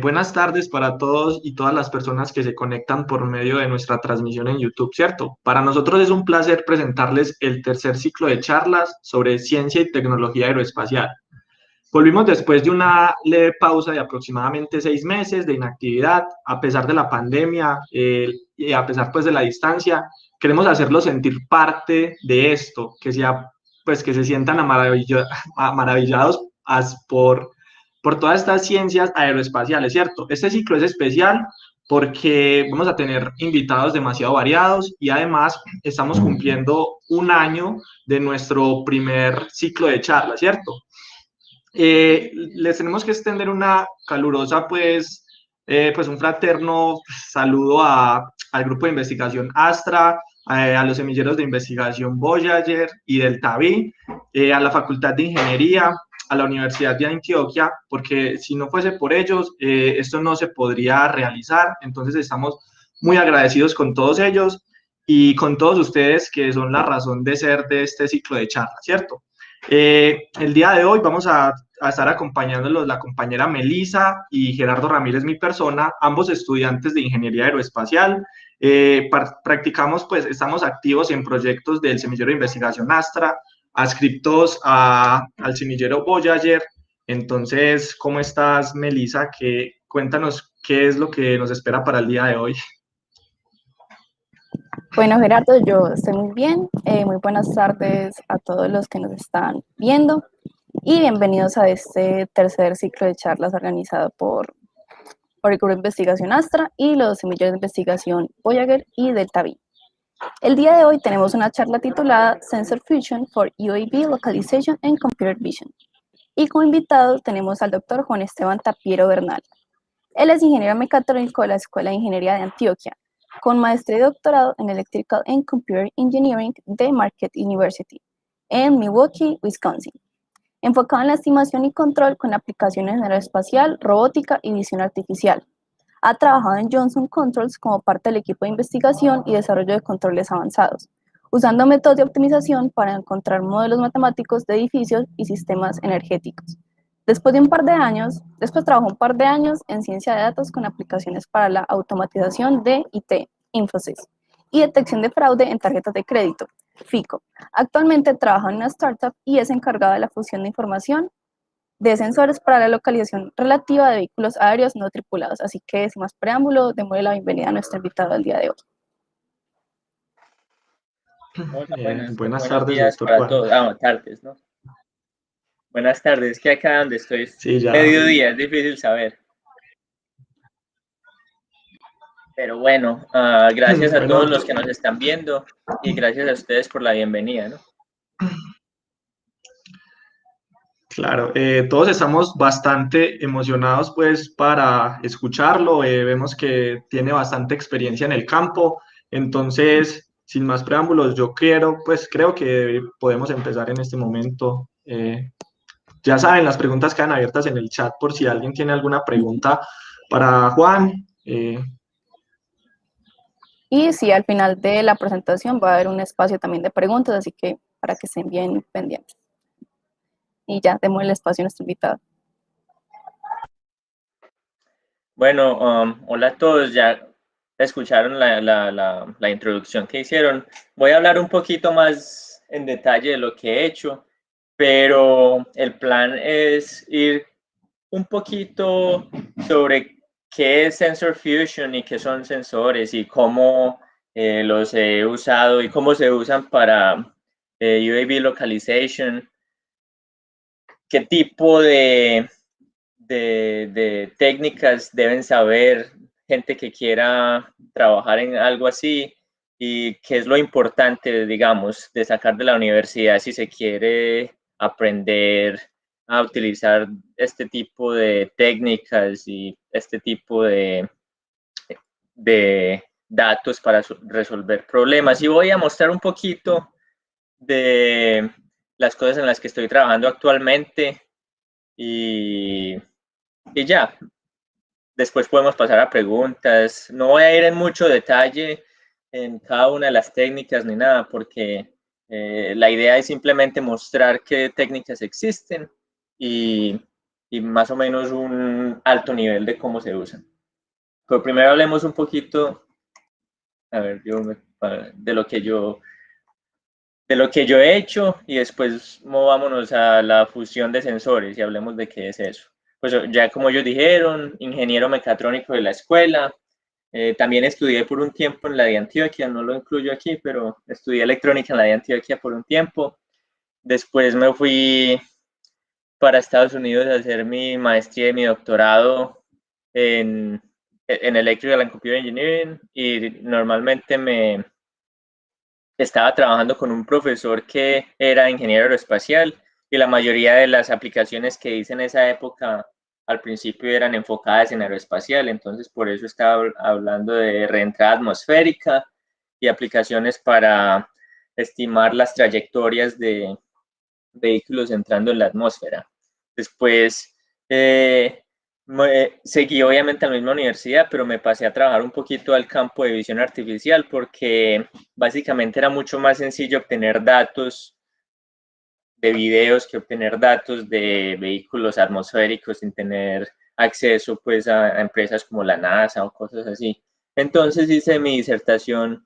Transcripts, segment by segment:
Buenas tardes para todos y todas las personas que se conectan por medio de nuestra transmisión en YouTube, ¿cierto? Para nosotros es un placer presentarles el tercer ciclo de charlas sobre ciencia y tecnología aeroespacial. Volvimos después de una leve pausa de aproximadamente 6 meses de inactividad, a pesar de la pandemia y a pesar pues de la distancia. Queremos hacerlos sentir parte de esto, pues que se sientan maravillados por todas estas ciencias aeroespaciales, ¿cierto? Este ciclo es especial porque vamos a tener invitados demasiado variados y además estamos cumpliendo un año de nuestro primer ciclo de charlas, ¿cierto? Les tenemos que extender una calurosa, pues un fraterno saludo al grupo de investigación Astra, a los semilleros de investigación Voyager y Delta V, a la Facultad de Ingeniería, a la Universidad de Antioquia, porque si no fuese por ellos, esto no se podría realizar. Entonces estamos muy agradecidos con todos ellos y con todos ustedes que son la razón de ser de este ciclo de charlas, ¿cierto? El día de hoy vamos a estar acompañándolos la compañera Melisa y Gerardo Ramírez, mi persona, ambos estudiantes de Ingeniería Aeroespacial. Practicamos, pues estamos activos en proyectos del semillero de investigación Astra, adscriptos al semillero Voyager. Entonces, ¿cómo estás, Melisa? Cuéntanos qué es lo que nos espera para el día de hoy. Bueno, Gerardo, yo estoy muy bien. Muy buenas tardes a todos los que nos están viendo y bienvenidos a este tercer ciclo de charlas organizado por el Grupo de Investigación Astra y los semilleros de investigación Voyager y Delta V. El día de hoy tenemos una charla titulada Sensor Fusion for UAV Localization and Computer Vision. Y como invitado tenemos al doctor Juan Esteban Tapiero Bernal. Él es ingeniero mecatrónico de la Escuela de Ingeniería de Antioquia, con maestría y doctorado en Electrical and Computer Engineering de Marquette University, en Milwaukee, Wisconsin, enfocado en la estimación y control con aplicaciones en aeroespacial, robótica y visión artificial. Ha trabajado en Johnson Controls como parte del equipo de investigación y desarrollo de controles avanzados, usando métodos de optimización para encontrar modelos matemáticos de edificios y sistemas energéticos. Después trabajó un par de años en ciencia de datos con aplicaciones para la automatización de IT, Infosys, y detección de fraude en tarjetas de crédito, FICO. Actualmente trabaja en una startup y es encargado de la fusión de información de sensores para la localización relativa de vehículos aéreos no tripulados. Así que, sin más preámbulo, démosle la bienvenida a nuestro invitado del día de hoy. Hola, Buenas buenos tardes, días doctor para Juan. todos. Tardes, ¿no? Buenas tardes, que acá donde estoy es Sí, ya. mediodía, es difícil saber. Pero bueno, gracias a Bueno, todos los que nos están viendo y gracias a ustedes por la bienvenida, ¿no? claro, todos estamos bastante emocionados pues para escucharlo. Vemos que tiene bastante experiencia en el campo. Entonces, sin más preámbulos, creo que podemos empezar en este momento. Ya saben, las preguntas quedan abiertas en el chat por si alguien tiene alguna pregunta para Juan. Y sí, al final de la presentación va a haber un espacio también de preguntas, así que para que estén bien pendientes. Y ya, demos el espacio a nuestro invitado. Bueno, hola a todos, ya escucharon la introducción que hicieron. Voy a hablar un poquito más en detalle de lo que he hecho, pero el plan es ir un poquito sobre qué es Sensor Fusion y qué son sensores y cómo los he usado y cómo se usan para UAV localization, qué tipo de técnicas deben saber gente que quiera trabajar en algo así y qué es lo importante, digamos, de sacar de la universidad si se quiere aprender a utilizar este tipo de técnicas y este tipo de datos para resolver problemas. Y voy a mostrar un poquito de las cosas en las que estoy trabajando actualmente y ya, después podemos pasar a preguntas. No voy a ir en mucho detalle en cada una de las técnicas ni nada, porque la idea es simplemente mostrar qué técnicas existen y y más o menos un alto nivel de cómo se usan. Pero primero hablemos un poquito, a ver, de lo que yo he hecho y después movámonos a la fusión de sensores y hablemos de qué es eso. Pues ya como ellos dijeron, ingeniero mecatrónico de la escuela. También estudié por un tiempo en la de Antioquia, no lo incluyo aquí, pero estudié electrónica en la de Antioquia por un tiempo. Después me fui para Estados Unidos a hacer mi maestría y mi doctorado en Electrical and Computer Engineering, y normalmente me estaba trabajando con un profesor que era ingeniero aeroespacial, y la mayoría de las aplicaciones que hice en esa época al principio eran enfocadas en aeroespacial, entonces por eso estaba hablando de reentrada atmosférica y aplicaciones para estimar las trayectorias de vehículos entrando en la atmósfera. Después seguí obviamente a la misma universidad, pero me pasé a trabajar un poquito al campo de visión artificial porque básicamente era mucho más sencillo obtener datos de videos que obtener datos de vehículos atmosféricos sin tener acceso pues a empresas como la NASA o cosas así. Entonces hice mi disertación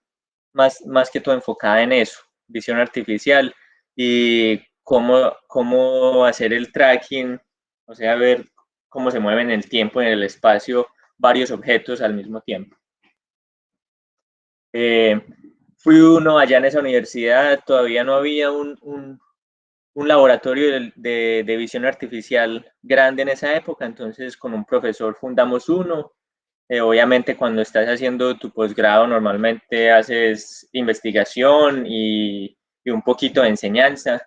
más que todo enfocada en eso, visión artificial y cómo hacer el tracking, o sea, ver cómo se mueven en el tiempo, en el espacio, varios objetos al mismo tiempo. Fui uno allá en esa universidad, todavía no había un laboratorio de visión artificial grande en esa época, entonces con un profesor fundamos uno. Obviamente cuando estás haciendo tu posgrado normalmente haces investigación y un poquito de enseñanza.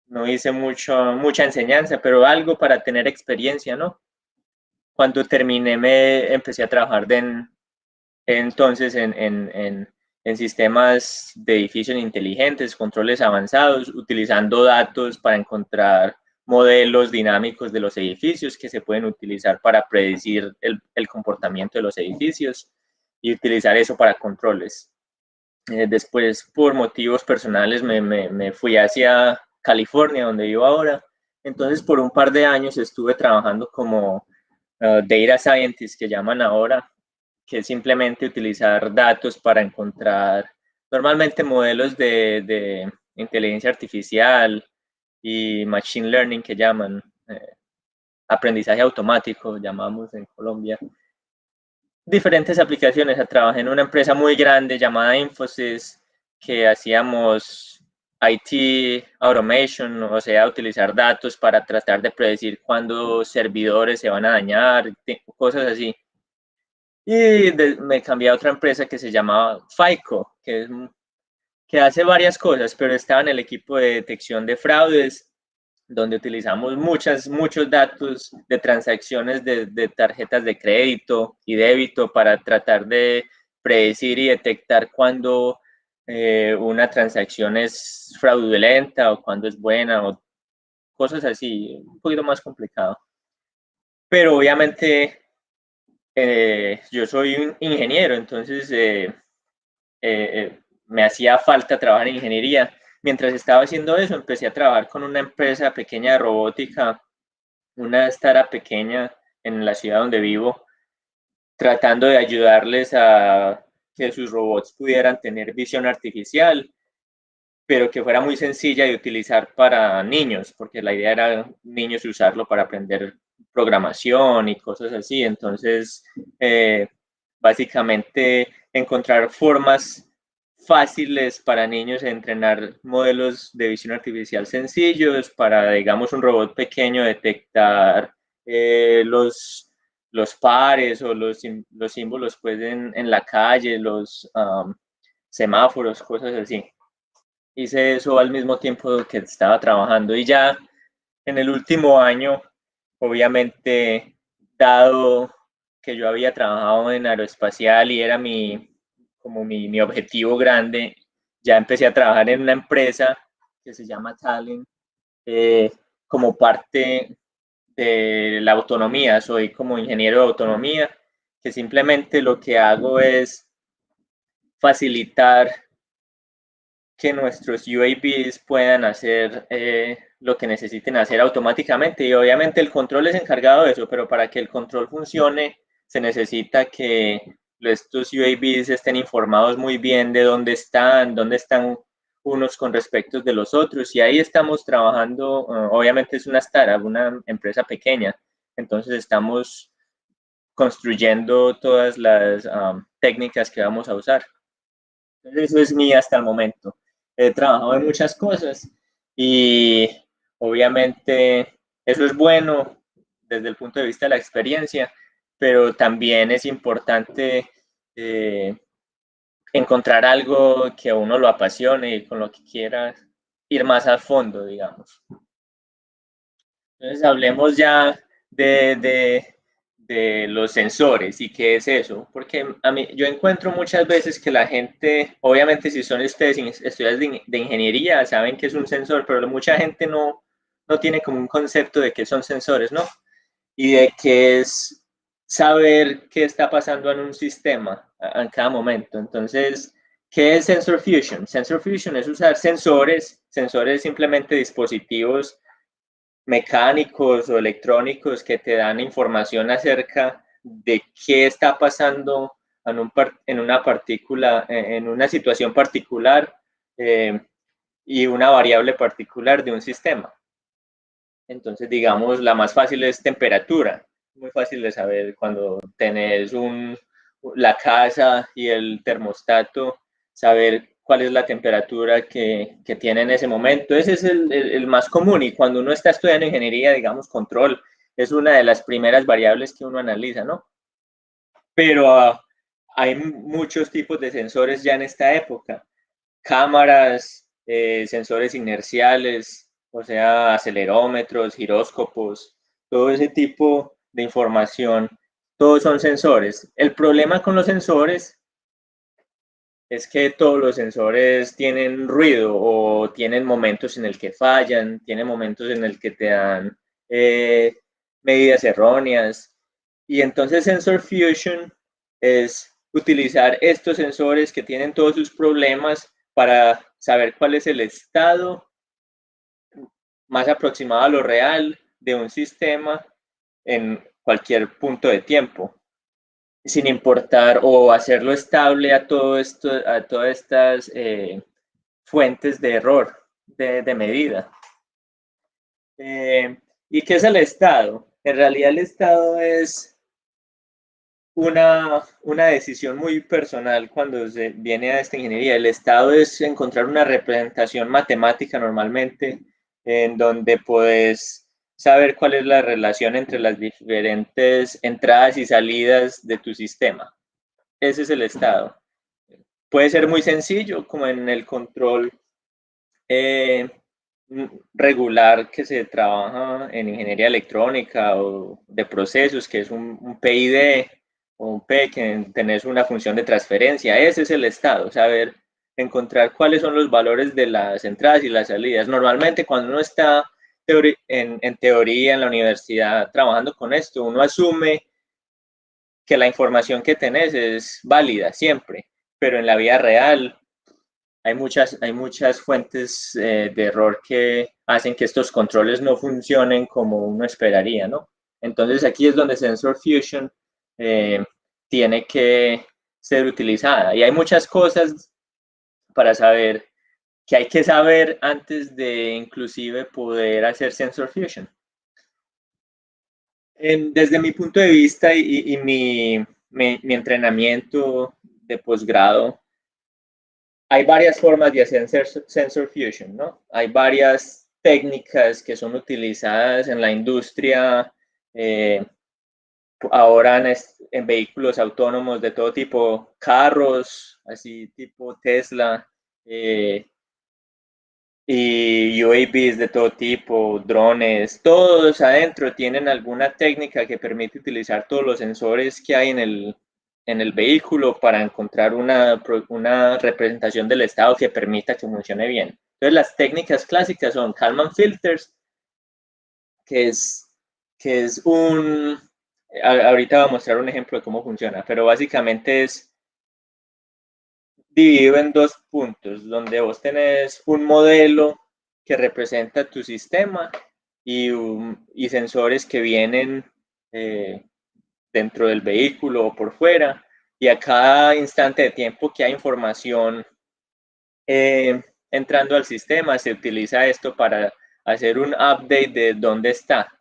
No hice mucha enseñanza, pero algo para tener experiencia, ¿no? Cuando terminé me empecé a trabajar entonces en sistemas de edificios inteligentes, controles avanzados, utilizando datos para encontrar modelos dinámicos de los edificios que se pueden utilizar para predecir el comportamiento de los edificios y utilizar eso para controles. Después, por motivos personales, me fui hacia California, donde vivo ahora. Entonces, por un par de años estuve trabajando como data scientist, que llaman ahora, que es simplemente utilizar datos para encontrar normalmente modelos de inteligencia artificial y machine learning, que llaman aprendizaje automático, llamamos en Colombia. Diferentes aplicaciones. Trabajé en una empresa muy grande llamada Infosys, que hacíamos IT automation, o sea, utilizar datos para tratar de predecir cuándo servidores se van a dañar, cosas así. Y me cambié a otra empresa que se llamaba FICO, que hace varias cosas, pero estaba en el equipo de detección de fraudes, donde utilizamos muchos datos de transacciones de tarjetas de crédito y débito para tratar de predecir y detectar cuándo una transacción es fraudulenta o cuándo es buena o cosas así, un poquito más complicado. Pero obviamente yo soy un ingeniero, entonces me hacía falta trabajar en ingeniería. Mientras estaba haciendo eso, empecé a trabajar con una empresa pequeña de robótica, una startup pequeña en la ciudad donde vivo, tratando de ayudarles a que sus robots pudieran tener visión artificial, pero que fuera muy sencilla de utilizar para niños, porque la idea era niños usarlo para aprender programación y cosas así. Entonces, básicamente encontrar formas fáciles para niños de entrenar modelos de visión artificial sencillos para, digamos, un robot pequeño detectar los pares o los símbolos pues en la calle, los semáforos, cosas así. Hice eso al mismo tiempo que estaba trabajando, y ya en el último año, obviamente, dado que yo había trabajado en aeroespacial y era como mi objetivo grande, ya empecé a trabajar en una empresa que se llama Talent, como parte de la autonomía. Soy como ingeniero de autonomía, que simplemente lo que hago es facilitar que nuestros UAVs puedan hacer lo que necesiten hacer automáticamente, y obviamente el control es encargado de eso, pero para que el control funcione se necesita que estos UAVs estén informados muy bien de dónde están unos con respecto de los otros, y ahí estamos trabajando. Obviamente es una startup, una empresa pequeña, entonces estamos construyendo todas las técnicas que vamos a usar. Entonces eso es mi hasta el momento. He trabajado en muchas cosas y obviamente eso es bueno desde el punto de vista de la experiencia, pero también es importante encontrar algo que a uno lo apasione y con lo que quiera ir más al fondo, digamos. Entonces hablemos ya de los sensores y qué es eso, porque yo encuentro muchas veces que la gente, obviamente si son ustedes estudiantes de ingeniería, saben que es un sensor, pero mucha gente no tiene como un concepto de qué son sensores, ¿no? Y de qué es saber qué está pasando en un sistema en cada momento. Entonces, ¿qué es Sensor Fusion? Sensor Fusion es usar sensores simplemente dispositivos mecánicos o electrónicos que te dan información acerca de qué está pasando en una partícula, en una situación particular y una variable particular de un sistema. Entonces, digamos, la más fácil es temperatura. Muy fácil de saber cuando tenés la casa y el termostato, saber cuál es la temperatura que tiene en ese momento. Ese es el más común, y cuando uno está estudiando ingeniería, digamos, control, es una de las primeras variables que uno analiza, ¿no? Pero hay muchos tipos de sensores ya en esta época. Cámaras, sensores inerciales, o sea, acelerómetros, giróscopos, todo ese tipo de información, todos son sensores. El problema con los sensores es que todos los sensores tienen ruido o tienen momentos en el que fallan, tienen momentos en el que te dan medidas erróneas. Y entonces Sensor Fusion es utilizar estos sensores que tienen todos sus problemas para saber cuál es el estado más aproximado a lo real de un sistema en cualquier punto de tiempo, sin importar, o hacerlo estable a todas estas fuentes de error de medida. ¿Y qué es el estado? En realidad el estado es una decisión muy personal cuando se viene a esta ingeniería. El estado es encontrar una representación matemática normalmente en donde puedes saber cuál es la relación entre las diferentes entradas y salidas de tu sistema. Ese es el estado. Puede ser muy sencillo, como en el control regular que se trabaja en ingeniería electrónica o de procesos, que es un PID o un P, que tenés una función de transferencia. Ese es el estado, saber encontrar cuáles son los valores de las entradas y las salidas. Normalmente cuando uno está en teoría en la universidad trabajando con esto, uno asume que la información que tenés es válida siempre, pero en la vida real hay muchas fuentes de error que hacen que estos controles no funcionen como uno esperaría, ¿no? Entonces aquí es donde Sensor Fusion tiene que ser utilizada. Y hay muchas cosas para saber que hay que saber antes de inclusive poder hacer Sensor Fusion. Desde mi punto de vista y mi entrenamiento de posgrado, hay varias formas de hacer Sensor Fusion, ¿no? Hay varias técnicas que son utilizadas en la industria, ahora en vehículos autónomos de todo tipo, carros, así tipo Tesla, y UAVs de todo tipo, drones, todos adentro tienen alguna técnica que permite utilizar todos los sensores que hay en el vehículo para encontrar una representación del estado que permita que funcione bien. Entonces las técnicas clásicas son Kalman filters, que es ahorita voy a mostrar un ejemplo de cómo funciona, pero básicamente es dividido en dos puntos, donde vos tenés un modelo que representa tu sistema y sensores que vienen dentro del vehículo o por fuera, y a cada instante de tiempo que hay información entrando al sistema, se utiliza esto para hacer un update de dónde está.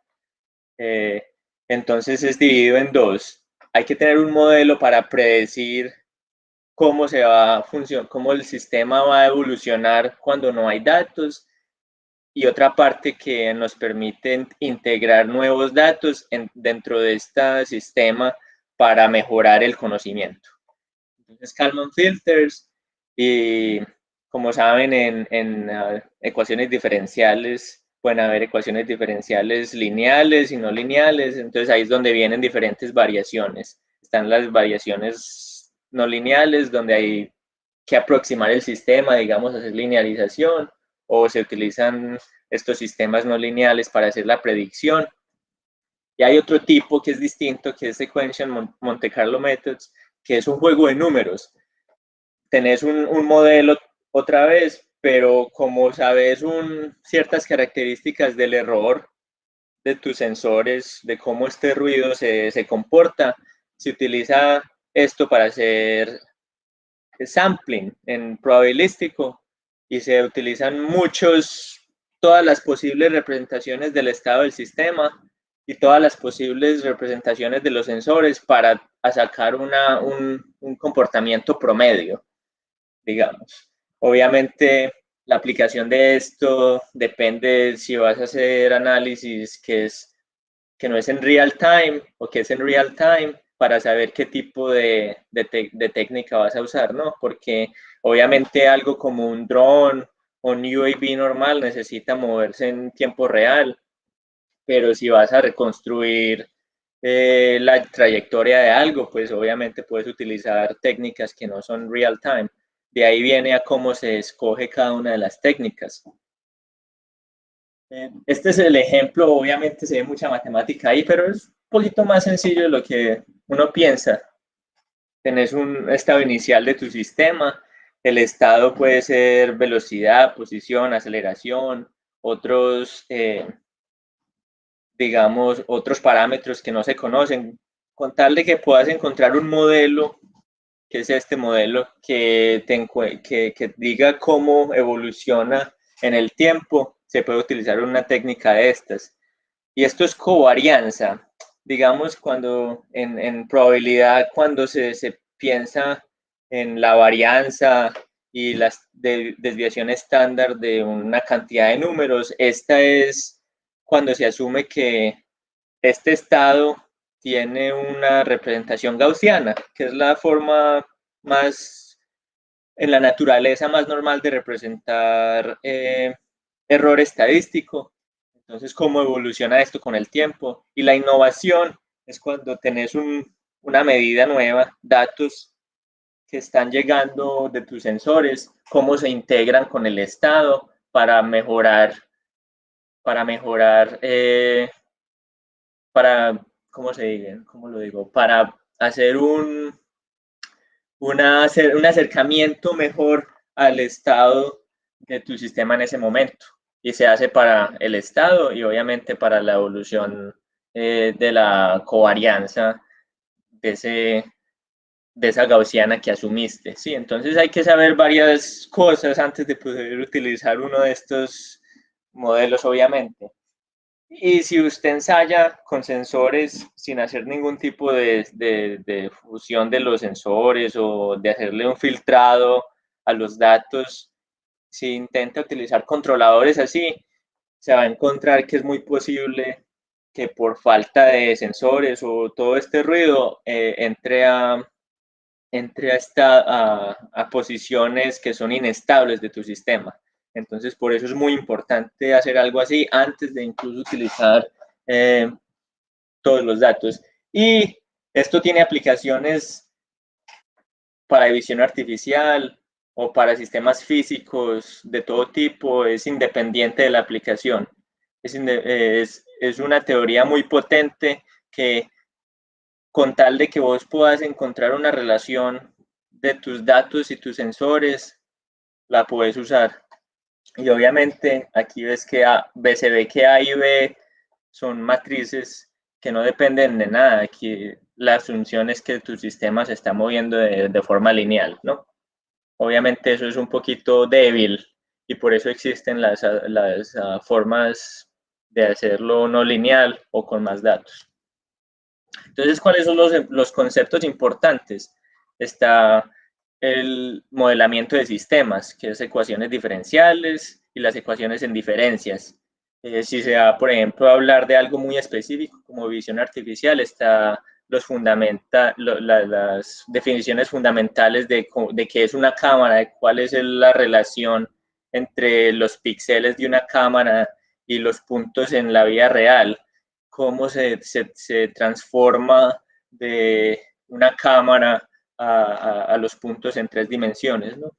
Entonces es dividido en dos. Hay que tener un modelo para predecir cómo se va a funcionar, cómo el sistema va a evolucionar cuando no hay datos, y otra parte que nos permite integrar nuevos datos dentro de este sistema para mejorar el conocimiento. Entonces, Kalman filters, y como saben, en ecuaciones diferenciales pueden haber ecuaciones diferenciales lineales y no lineales, entonces ahí es donde vienen diferentes variaciones. Están las variaciones no lineales, donde hay que aproximar el sistema, digamos, hacer linealización, o se utilizan estos sistemas no lineales para hacer la predicción. Y hay otro tipo que es distinto, que es Sequential Monte Carlo Methods, que es un juego de números. Tenés un modelo otra vez, pero como sabes ciertas características del error de tus sensores, de cómo este ruido se comporta, se utiliza esto para hacer sampling en probabilístico, y se utilizan todas las posibles representaciones del estado del sistema y todas las posibles representaciones de los sensores para sacar un comportamiento promedio, digamos. Obviamente, la aplicación de esto depende si vas a hacer análisis que no es en real time o que es en real time, para saber qué tipo de técnica vas a usar, ¿no? Porque obviamente algo como un dron o un UAV normal necesita moverse en tiempo real, pero si vas a reconstruir la trayectoria de algo, pues obviamente puedes utilizar técnicas que no son real time. De ahí viene a cómo se escoge cada una de las técnicas. Este es el ejemplo, obviamente se ve mucha matemática ahí, pero es un poquito más sencillo de lo que uno piensa. Tenés un estado inicial de tu sistema, el estado puede ser velocidad, posición, aceleración, digamos, otros parámetros que no se conocen, con tal de que puedas encontrar un modelo, que es este modelo, que diga cómo evoluciona en el tiempo. Se puede utilizar una técnica de estas. Y esto es covarianza. Digamos, cuando en probabilidad, cuando se piensa en la varianza y las desviación estándar de una cantidad de números, esta es cuando se asume que este estado tiene una representación gaussiana, que es la forma más, en la naturaleza más normal de representar error estadístico. Entonces, ¿cómo evoluciona esto con el tiempo? Y la innovación es cuando tenés una medida nueva, datos que están llegando de tus sensores, cómo se integran con el estado para mejorar, ¿cómo se dice? ¿Cómo lo digo? Para hacer un acercamiento mejor al estado de tu sistema en ese momento. Y se hace para el estado y obviamente para la evolución de la covarianza de esa gaussiana que asumiste. Sí, entonces hay que saber varias cosas antes de poder utilizar uno de estos modelos, obviamente. Y si usted ensaya con sensores sin hacer ningún tipo de fusión de los sensores o de hacerle un filtrado a los datos, si intenta utilizar controladores así, se va a encontrar que es muy posible que por falta de sensores o todo este ruido entre a posiciones que son inestables de tu sistema. Entonces, por eso es muy importante hacer algo así antes de incluso utilizar todos los datos. Y esto tiene aplicaciones para visión artificial o para sistemas físicos de todo tipo, es independiente de la aplicación. Es una teoría muy potente que, con tal de que vos puedas encontrar una relación de tus datos y tus sensores, la puedes usar. Y obviamente aquí ves que se ve que A y B son matrices que no dependen de nada. Aquí la asunción es que tu sistema se está moviendo de forma lineal, ¿no? Obviamente eso es un poquito débil y por eso existen las formas de hacerlo no lineal o con más datos. Entonces, ¿cuáles son los conceptos importantes? Está el modelamiento de sistemas, que es ecuaciones diferenciales y las ecuaciones en diferencias. Si se va, por ejemplo, a hablar de algo muy específico como visión artificial, está las definiciones fundamentales de qué es una cámara, de cuál es la relación entre los píxeles de una cámara y los puntos en la vida real, cómo se transforma de una cámara a los puntos en 3 dimensiones, ¿no?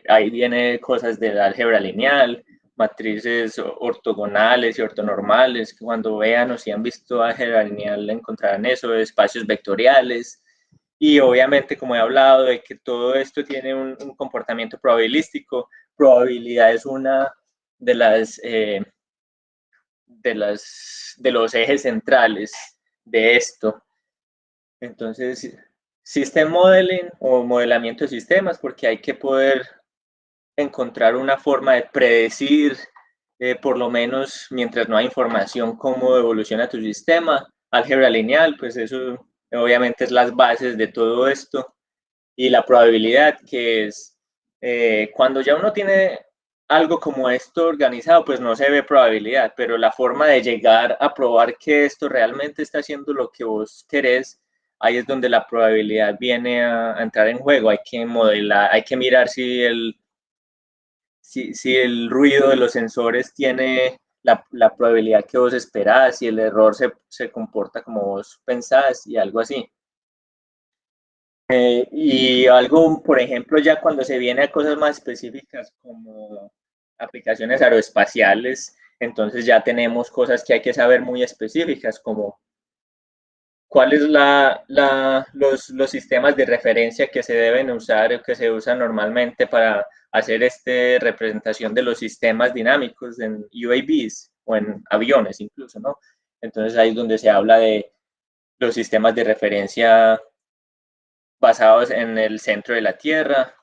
Ahí viene cosas de la álgebra lineal, matrices ortogonales y ortonormales, que cuando vean o si han visto álgebra lineal encontrarán eso, espacios vectoriales, y obviamente, como he hablado, de que todo esto tiene un comportamiento probabilístico. Probabilidad es una de los ejes centrales de esto. Entonces, System Modeling o modelamiento de sistemas, porque hay que poder encontrar una forma de predecir, por lo menos mientras no hay información, cómo evoluciona tu sistema. Álgebra lineal, pues eso obviamente es las bases de todo esto. Y la probabilidad, que es cuando ya uno tiene algo como esto organizado, pues no se ve probabilidad, pero la forma de llegar a probar que esto realmente está haciendo lo que vos querés, ahí es donde la probabilidad viene a entrar en juego. Hay que modelar, hay que mirar si el ruido de los sensores tiene la probabilidad que vos esperás, si el error se comporta como vos pensás y algo así. Y algo, por ejemplo, ya cuando se viene a cosas más específicas como aplicaciones aeroespaciales, entonces ya tenemos cosas que hay que saber muy específicas, como cuáles los sistemas de referencia que se deben usar o que se usan normalmente para hacer esta representación de los sistemas dinámicos en UAVs o en aviones incluso, ¿no? Entonces ahí es donde se habla de los sistemas de referencia basados en el centro de la Tierra,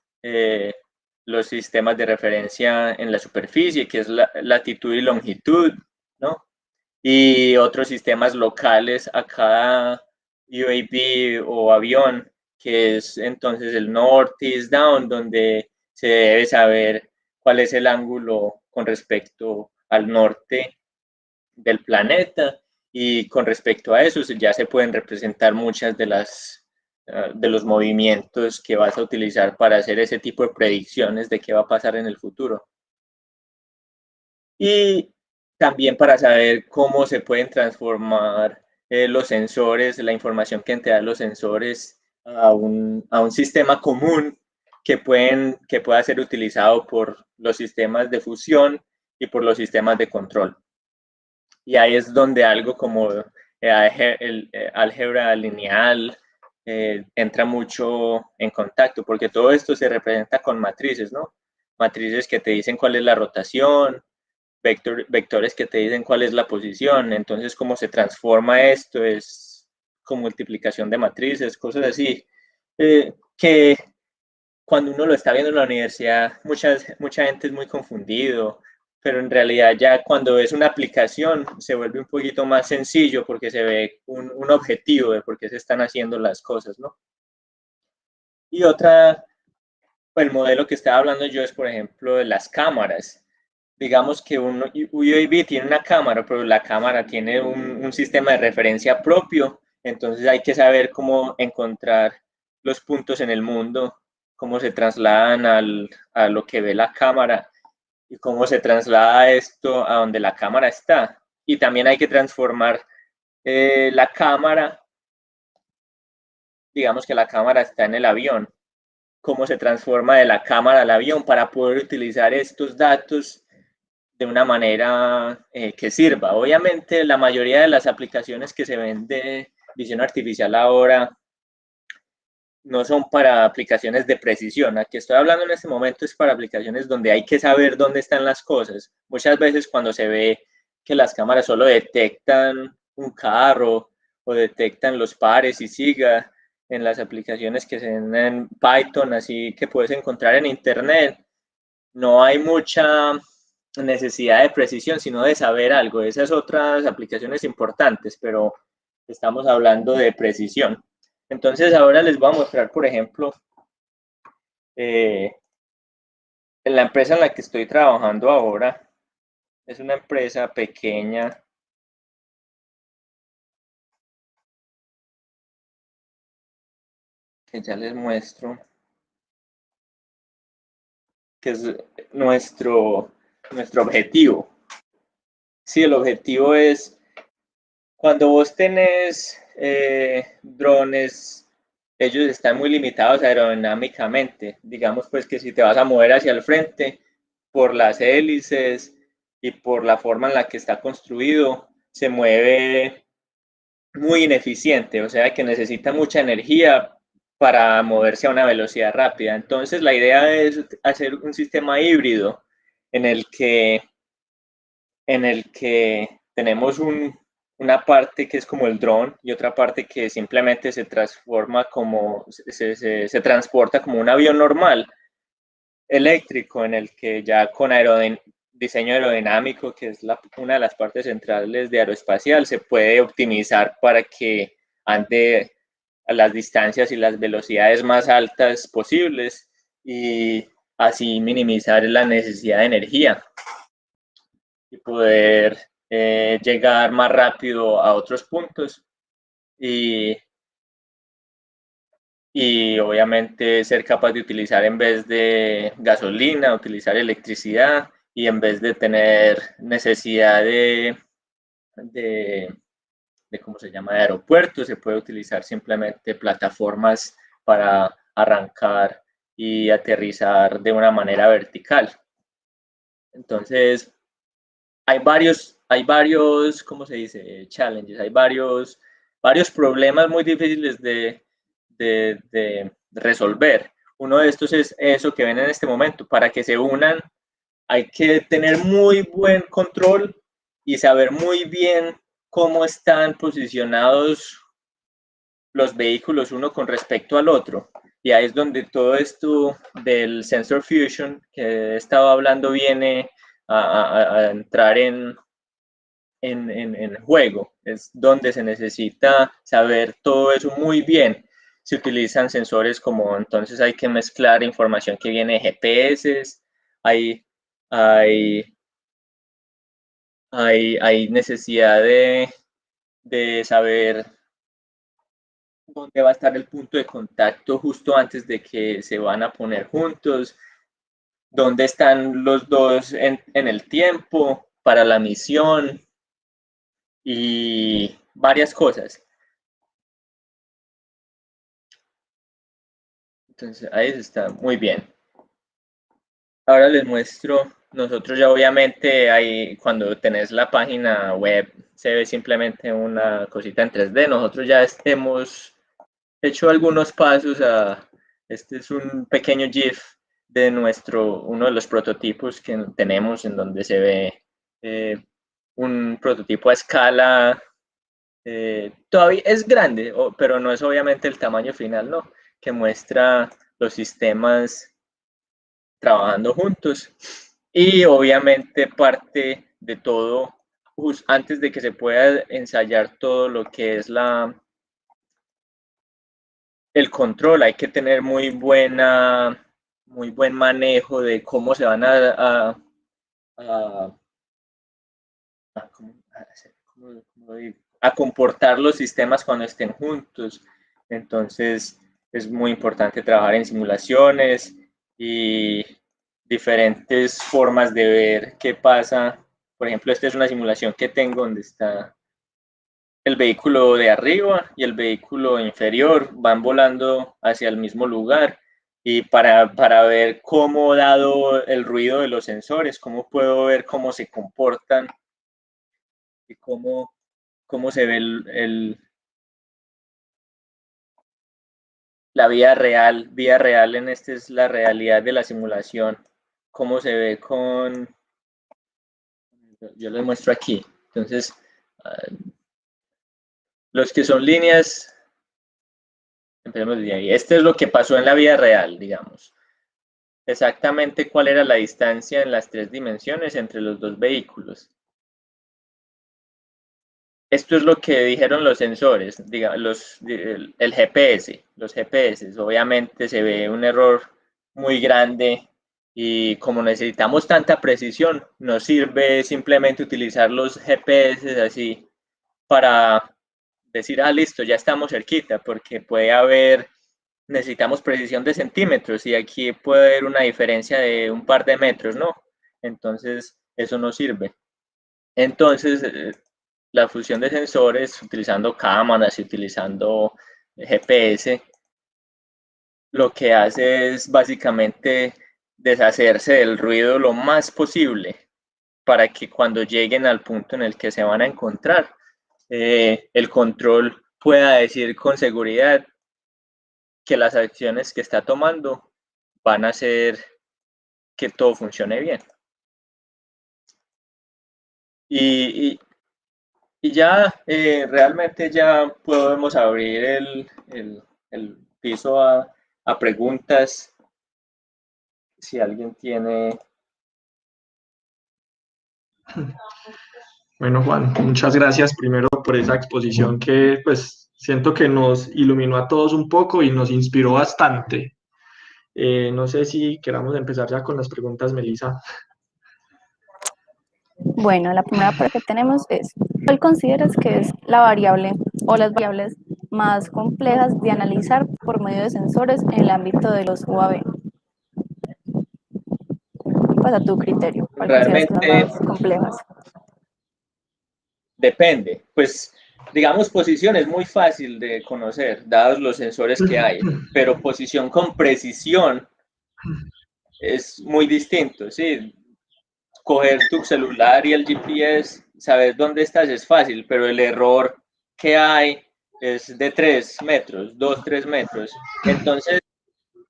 los sistemas de referencia en la superficie, que es la latitud y longitud, ¿no? Y otros sistemas locales a cada UAV o avión, que es entonces el north east down, donde se debe saber cuál es el ángulo con respecto al norte del planeta, y con respecto a eso ya se pueden representar muchas de los movimientos que vas a utilizar para hacer ese tipo de predicciones de qué va a pasar en el futuro. Y también para saber cómo se pueden transformar los sensores, la información que entregan los sensores a un sistema común que pueda ser utilizado por los sistemas de fusión y por los sistemas de control. Y ahí es donde algo como el álgebra lineal entra mucho en contacto, porque todo esto se representa con matrices, ¿no? Matrices que te dicen cuál es la rotación, vectores que te dicen cuál es la posición. Entonces, cómo se transforma esto es con multiplicación de matrices, cosas así, que cuando uno lo está viendo en la universidad, mucha gente es muy confundido, pero en realidad ya cuando es una aplicación se vuelve un poquito más sencillo porque se ve un objetivo de por qué se están haciendo las cosas, ¿no? Y el modelo que estaba hablando yo es, por ejemplo, de las cámaras. Digamos que un UAV tiene una cámara, pero la cámara tiene un sistema de referencia propio, entonces hay que saber cómo encontrar los puntos en el mundo, cómo se trasladan a lo que ve la cámara y cómo se traslada esto a donde la cámara está. Y también hay que transformar la cámara, digamos que la cámara está en el avión, cómo se transforma de la cámara al avión para poder utilizar estos datos de una manera que sirva. Obviamente, la mayoría de las aplicaciones que se ven de visión artificial ahora no son para aplicaciones de precisión. Aquí estoy hablando en este momento es para aplicaciones donde hay que saber dónde están las cosas. Muchas veces cuando se ve que las cámaras solo detectan un carro o detectan los pares y siga, en las aplicaciones que se ven en Python, así que puedes encontrar en Internet, no hay mucha necesidad de precisión, sino de saber algo. Esas otras aplicaciones importantes, pero estamos hablando de precisión. Entonces ahora les voy a mostrar, por ejemplo, en la empresa en la que estoy trabajando ahora. Es una empresa pequeña. Que ya les muestro. Que es nuestro objetivo. Sí, el objetivo es cuando vos tenés drones, ellos están muy limitados aerodinámicamente. Digamos pues que si te vas a mover hacia el frente por las hélices y por la forma en la que está construido, se mueve muy ineficiente, o sea que necesita mucha energía para moverse a una velocidad rápida. Entonces la idea es hacer un sistema híbrido en el que tenemos una parte que es como el dron y otra parte que simplemente se transforma como, se transporta como un avión normal eléctrico, en el que ya con diseño aerodinámico, que es una de las partes centrales de aeroespacial, se puede optimizar para que ande a las distancias y las velocidades más altas posibles y así minimizar la necesidad de energía y poder llegar más rápido a otros puntos y obviamente ser capaz de utilizar en vez de gasolina, utilizar electricidad y en vez de tener necesidad de ¿cómo se llama?, de aeropuertos, se puede utilizar simplemente plataformas para arrancar y aterrizar de una manera vertical. Entonces, hay varios, ¿cómo se dice?, challenges, hay varios problemas muy difíciles de resolver. Uno de estos es eso que ven en este momento. Para que se unan hay que tener muy buen control y saber muy bien cómo están posicionados los vehículos uno con respecto al otro. Y ahí es donde todo esto del sensor fusion que he estado hablando viene a entrar en juego. Es donde se necesita saber todo eso muy bien. Se utilizan sensores como, entonces hay que mezclar información que viene de GPS, hay necesidad de saber dónde va a estar el punto de contacto justo antes de que se van a poner juntos, dónde están los dos en el tiempo para la misión y varias cosas. Entonces ahí está muy bien. Ahora les muestro, nosotros ya obviamente ahí cuando tenés la página web se ve simplemente una cosita en 3D. Nosotros ya hemos hecho algunos pasos este es un pequeño GIF de uno de los prototipos que tenemos en donde se ve un prototipo a escala, todavía es grande, pero no es obviamente el tamaño final, ¿no? Que muestra los sistemas trabajando juntos y obviamente parte de todo, antes de que se pueda ensayar todo lo que es el control, hay que tener muy buen manejo de cómo se van a comportar los sistemas cuando estén juntos. Entonces es muy importante trabajar en simulaciones y diferentes formas de ver qué pasa. Por ejemplo, esta es una simulación que tengo donde está el vehículo de arriba y el vehículo inferior, van volando hacia el mismo lugar. Y para ver cómo, dado el ruido de los sensores, cómo puedo ver cómo se comportan y cómo se ve la vida real en este es la realidad de la simulación, cómo se ve con, yo les muestro aquí, entonces, los que son líneas, empecemos de ahí, este es lo que pasó en la vida real, digamos, exactamente cuál era la distancia en las 3 dimensiones entre los 2 vehículos. Esto es lo que dijeron los sensores, digamos, el GPS, los GPS. Obviamente se ve un error muy grande y como necesitamos tanta precisión, no sirve simplemente utilizar los GPS así para decir, listo, ya estamos cerquita, porque puede haber, necesitamos precisión de centímetros y aquí puede haber una diferencia de un par de metros, ¿no? Entonces, eso no sirve. Entonces, la fusión de sensores, utilizando cámaras y utilizando GPS, lo que hace es básicamente deshacerse del ruido lo más posible para que cuando lleguen al punto en el que se van a encontrar, el control pueda decir con seguridad que las acciones que está tomando van a hacer que todo funcione bien. Y ya realmente ya podemos abrir el piso a preguntas. Si alguien tiene... Bueno, Juan, muchas gracias primero por esa exposición que pues siento que nos iluminó a todos un poco y nos inspiró bastante. No sé si queramos empezar ya con las preguntas, Melissa. Bueno, la primera pregunta que tenemos es, ¿cuál consideras que es la variable o las variables más complejas de analizar por medio de sensores en el ámbito de los UAV? Pues a tu criterio, ¿cuál consideras que son Realmente las más complejas? depende. Pues digamos posición es muy fácil de conocer, dados los sensores que hay, pero posición con precisión es muy distinto, ¿sí? Coger tu celular y el GPS, saber dónde estás es fácil, pero el error que hay es de 3 metros, 2, 3 metros. Entonces,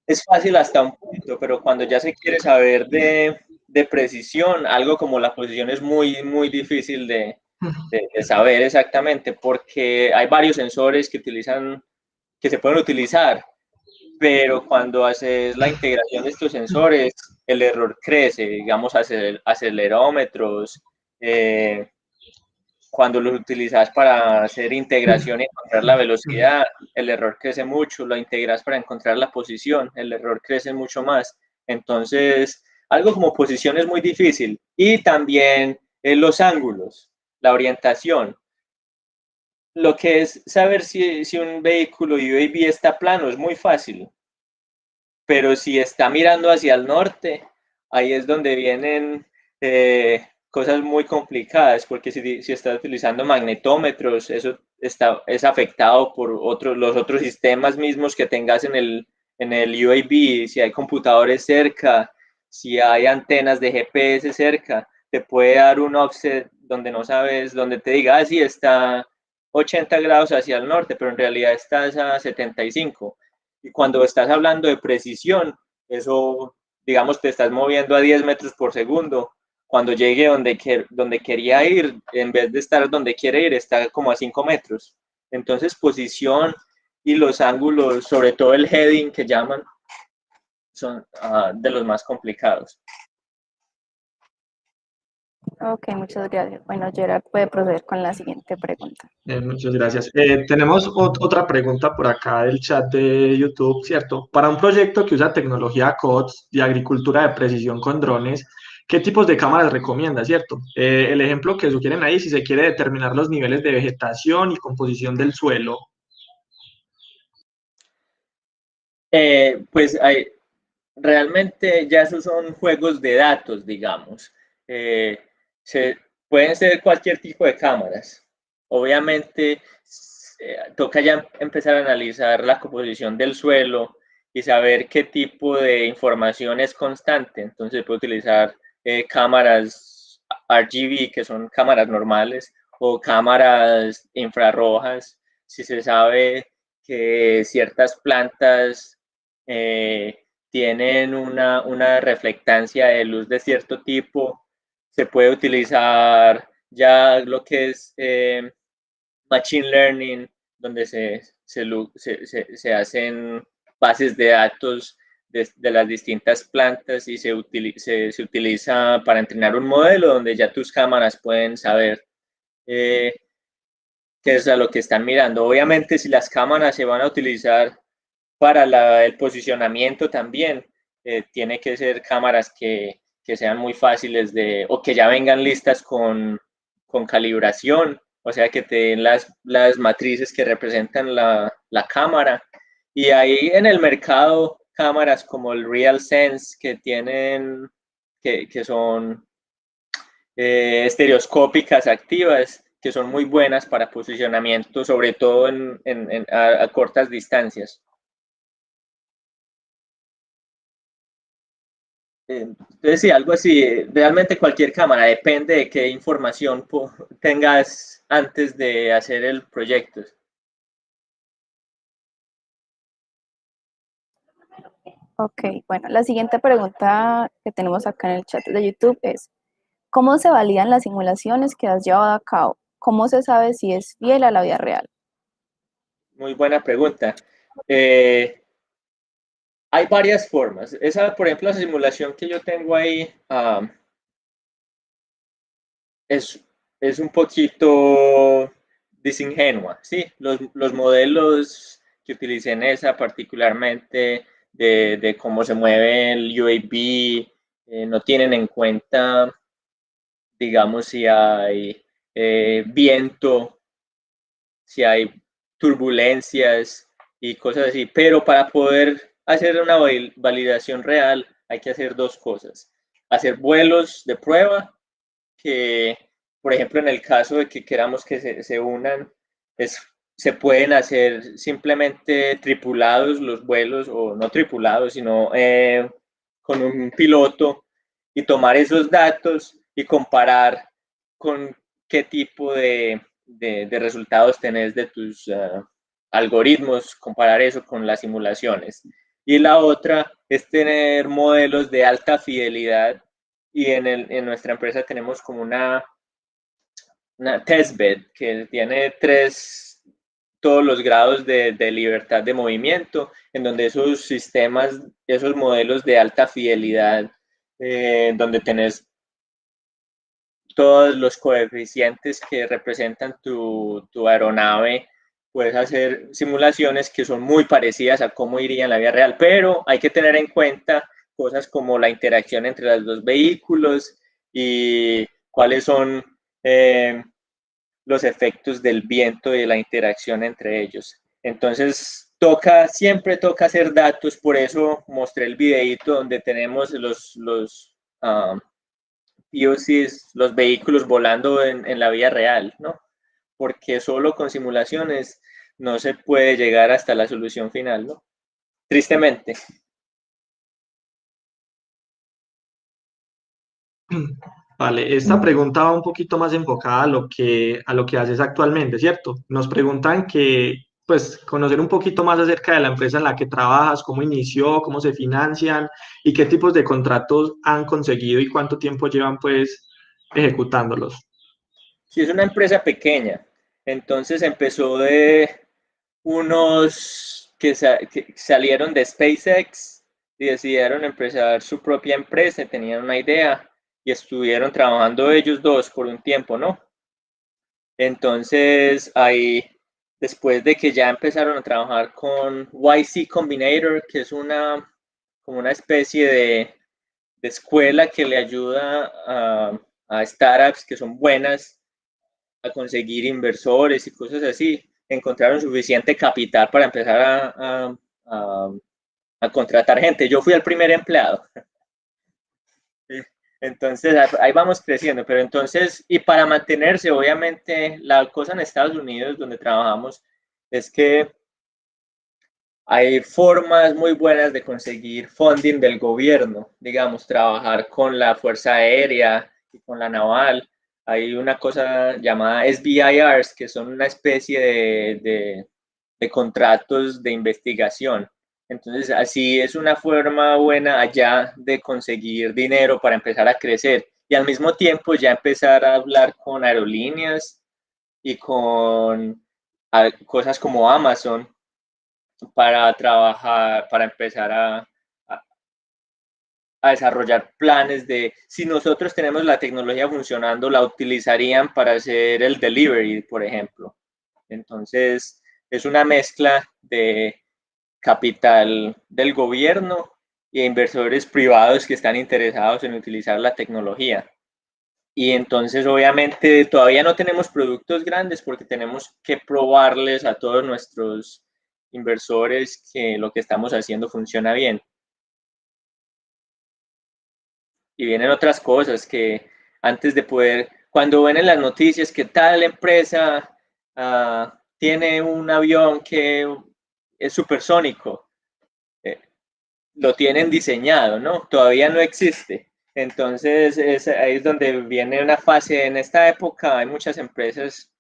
es fácil hasta un punto, pero cuando ya se quiere saber de precisión, algo como la posición es muy, muy difícil de saber exactamente, porque hay varios sensores que se pueden utilizar, pero cuando haces la integración de estos sensores, el error crece, digamos, acelerómetros, cuando los utilizas para hacer integración y encontrar la velocidad, el error crece mucho, lo integras para encontrar la posición, el error crece mucho más. Entonces, algo como posición es muy difícil. Y también los ángulos, la orientación. Lo que es saber si un vehículo UAV está plano es muy fácil, pero si está mirando hacia el norte, ahí es donde vienen cosas muy complicadas, porque si está utilizando magnetómetros, eso es afectado por los otros sistemas mismos que tengas en el UAV, si hay computadores cerca, si hay antenas de GPS cerca, te puede dar un offset donde no sabes, donde te diga, sí, está 80 grados hacia el norte, pero en realidad estás a 75. Y cuando estás hablando de precisión, eso, digamos, te estás moviendo a 10 metros por segundo. Cuando llegue donde quería ir, en vez de estar donde quiere ir, está como a 5 metros. Entonces, posición y los ángulos, sobre todo el heading que llaman, son de los más complicados. Ok, muchas gracias. Bueno, Gerard puede proceder con la siguiente pregunta. Muchas gracias. Tenemos otra pregunta por acá del chat de YouTube, ¿cierto? Para un proyecto que usa tecnología COTS y agricultura de precisión con drones, ¿qué tipos de cámaras recomienda, cierto? El ejemplo que sugieren ahí, si se quiere determinar los niveles de vegetación y composición del suelo. Pues realmente ya esos son juegos de datos, digamos. Pueden ser cualquier tipo de cámaras. Obviamente, toca ya empezar a analizar la composición del suelo y saber qué tipo de información es constante. Entonces, se puede utilizar cámaras RGB, que son cámaras normales, o cámaras infrarrojas, si se sabe que ciertas plantas tienen una reflectancia de luz de cierto tipo. Se puede utilizar ya lo que es Machine Learning, donde se hacen bases de datos de las distintas plantas y se utiliza para entrenar un modelo donde ya tus cámaras pueden saber qué es a lo que están mirando. Obviamente, si las cámaras se van a utilizar para el posicionamiento también, tiene que ser cámaras que sean muy fáciles o que ya vengan listas con calibración, o sea, que te den las matrices que representan la cámara. Y ahí en el mercado, cámaras como el RealSense que son estereoscópicas activas, que son muy buenas para posicionamiento, sobre todo a cortas distancias. Entonces, sí, algo así, realmente cualquier cámara, depende de qué información tengas antes de hacer el proyecto. Ok, bueno, la siguiente pregunta que tenemos acá en el chat de YouTube es, ¿cómo se validan las simulaciones que has llevado a cabo? ¿Cómo se sabe si es fiel a la vida real? Muy buena pregunta. Hay varias formas. Esa, por ejemplo, la simulación que yo tengo ahí es un poquito disingenua, ¿sí? Los modelos que utilicé en esa, particularmente de cómo se mueve el UAV, no tienen en cuenta, digamos, si hay viento, si hay turbulencias y cosas así. Pero para poder hacer una validación real hay que hacer dos cosas. Hacer vuelos de prueba que, por ejemplo, en el caso de que queramos que se unan, se pueden hacer simplemente tripulados los vuelos, o no tripulados, sino con un piloto, y tomar esos datos y comparar con qué tipo de resultados tenés de tus algoritmos, comparar eso con las simulaciones. Y la otra es tener modelos de alta fidelidad, y en nuestra empresa tenemos como una testbed que tiene todos los grados de libertad de movimiento, en donde esos sistemas, esos modelos de alta fidelidad, donde tenés todos los coeficientes que representan tu aeronave, puedes hacer simulaciones que son muy parecidas a cómo iría en la vida real, pero hay que tener en cuenta cosas como la interacción entre los dos vehículos y cuáles son los efectos del viento y de la interacción entre ellos. Entonces, siempre toca hacer datos, por eso mostré el videito donde tenemos los POCs, los vehículos volando en la vida real, ¿no? Porque solo con simulaciones no se puede llegar hasta la solución final, ¿no? Tristemente. Vale, esta pregunta va un poquito más enfocada a lo que haces actualmente, ¿cierto? Nos preguntan que, pues, conocer un poquito más acerca de la empresa en la que trabajas, cómo inició, cómo se financian y qué tipos de contratos han conseguido y cuánto tiempo llevan, pues, ejecutándolos. Sí, es una empresa pequeña, entonces empezó de unos que salieron de SpaceX y decidieron empezar su propia empresa, tenían una idea y estuvieron trabajando ellos dos por un tiempo, ¿no? Entonces, ahí, después de que ya empezaron a trabajar con YC Combinator, que es como una especie de escuela que le ayuda a startups que son buenas a conseguir inversores y cosas así, encontraron suficiente capital para empezar a contratar gente. Yo fui el primer empleado. Entonces, ahí vamos creciendo, pero entonces, y para mantenerse, obviamente, la cosa en Estados Unidos, donde trabajamos, es que hay formas muy buenas de conseguir funding del gobierno, digamos, trabajar con la Fuerza Aérea y con la Naval. Hay una cosa llamada SBIRs, que son una especie contratos de investigación. Entonces, así es una forma buena allá de conseguir dinero para empezar a crecer y al mismo tiempo ya empezar a hablar con aerolíneas y con cosas como Amazon para trabajar, para empezar a desarrollar planes de si nosotros tenemos la tecnología funcionando, la utilizarían para hacer el delivery, por ejemplo. Entonces, es una mezcla de capital del gobierno y inversores privados que están interesados en utilizar la tecnología. Y entonces, obviamente, todavía no tenemos productos grandes porque tenemos que probarles a todos nuestros inversores que lo que estamos haciendo funciona bien. Y vienen otras cosas que antes de poder, cuando ven en las noticias que tal empresa tiene un avión que es supersónico, lo tienen diseñado, ¿no? Todavía no existe. Entonces, ahí es donde viene una fase. En esta época hay muchas empresas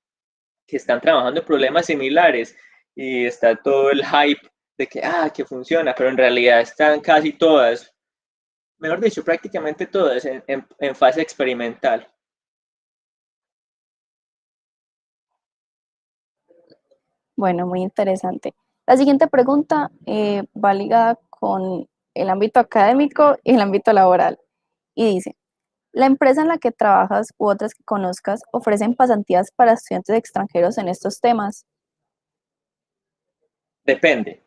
que están trabajando en problemas similares y está todo el hype de que funciona, pero en realidad están casi todas, mejor dicho, prácticamente todas en fase experimental. Bueno, muy interesante. La siguiente pregunta va ligada con el ámbito académico y el ámbito laboral. Y dice, ¿la empresa en la que trabajas u otras que conozcas ofrecen pasantías para estudiantes extranjeros en estos temas? Depende.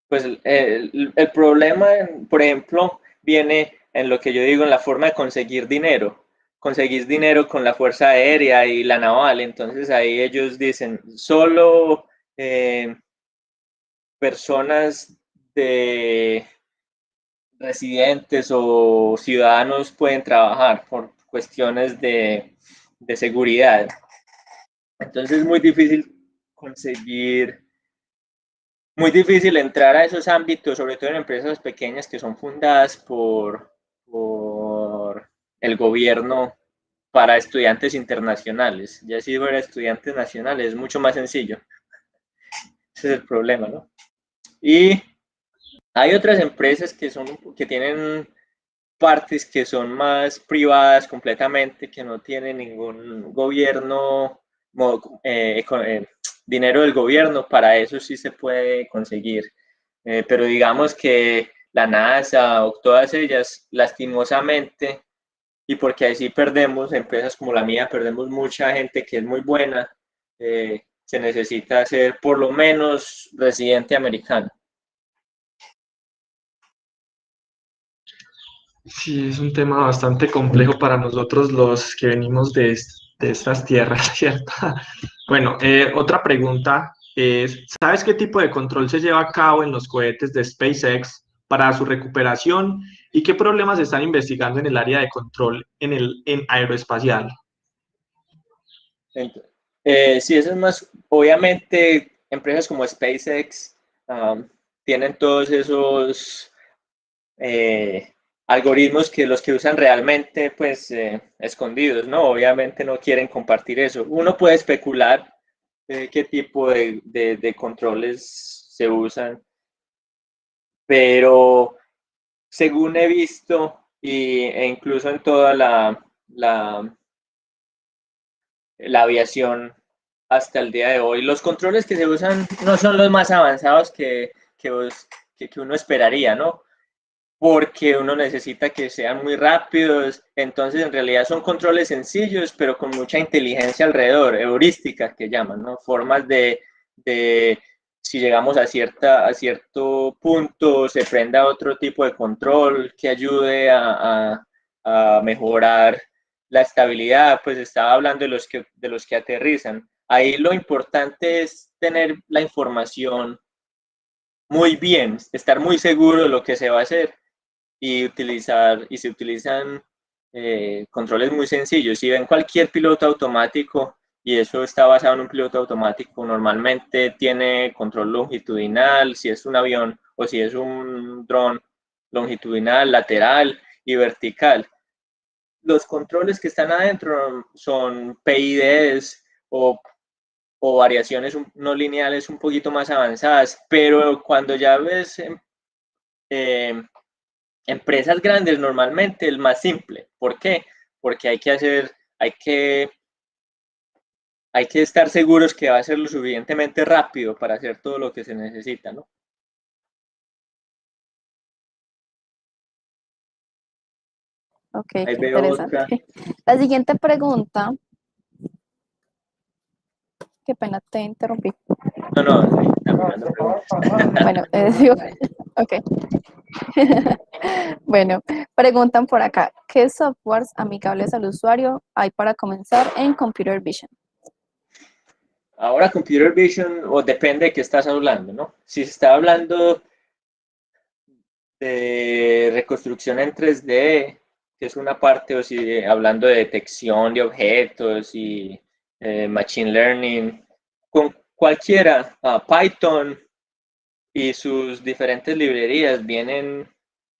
Pues el problema, por ejemplo, viene en lo que yo digo, en la forma de conseguir dinero. Conseguir dinero con la Fuerza Aérea y la Naval. Entonces ahí ellos dicen, solo personas de residentes o ciudadanos pueden trabajar por cuestiones de seguridad. Entonces es muy difícil entrar a esos ámbitos, sobre todo en empresas pequeñas que son fundadas por el gobierno para estudiantes internacionales. Ya si fuera estudiantes nacionales es mucho más sencillo. Ese es el problema, ¿no? Y hay otras empresas que tienen partes que son más privadas completamente, que no tienen ningún gobierno, dinero del gobierno, para eso sí se puede conseguir. Pero digamos que la NASA o todas ellas, lastimosamente, y porque así perdemos, empresas como la mía, perdemos mucha gente que es muy buena, se necesita ser por lo menos residente americano. Sí, es un tema bastante complejo para nosotros los que venimos de estas tierras, ¿cierto? Bueno, otra pregunta es, ¿sabes qué tipo de control se lleva a cabo en los cohetes de SpaceX para su recuperación y qué problemas se están investigando en el área de control en aeroespacial? Sí, eso es más, obviamente, empresas como SpaceX tienen todos esos algoritmos que los que usan realmente, pues, escondidos, ¿no? Obviamente no quieren compartir eso. Uno puede especular qué tipo de controles se usan, pero según he visto, e incluso en toda la aviación hasta el día de hoy. Los controles que se usan no son los más avanzados que uno esperaría, ¿no? Porque uno necesita que sean muy rápidos, entonces en realidad son controles sencillos, pero con mucha inteligencia alrededor, heurísticas que llaman, ¿no? Formas de si llegamos a cierto punto, se prenda otro tipo de control que ayude a mejorar la estabilidad, pues estaba hablando de los que aterrizan. Ahí lo importante es tener la información muy bien, estar muy seguro de lo que se va a hacer y se utilizan controles muy sencillos. Si ven cualquier piloto automático, y eso está basado en un piloto automático, normalmente tiene control longitudinal, si es un avión o si es un dron, longitudinal, lateral y vertical. Los controles que están adentro son PIDs o o variaciones no lineales un poquito más avanzadas, pero cuando ya ves empresas grandes, normalmente el más simple. ¿Por qué? Porque hay que estar seguros que va a ser lo suficientemente rápido para hacer todo lo que se necesita, ¿no? Ok, Ahí qué veo interesante. otra. La siguiente pregunta, qué pena, te interrumpí. No, ahí están mirando preguntas. Bueno, digo, ok. Bueno, preguntan por acá, ¿qué softwares amigables al usuario hay para comenzar en Computer Vision? Ahora Computer Vision, o depende de qué estás hablando, ¿no? Si se está hablando de reconstrucción en 3D, que es una parte, o si hablando de detección de objetos y Machine Learning, con cualquiera, Python y sus diferentes librerías vienen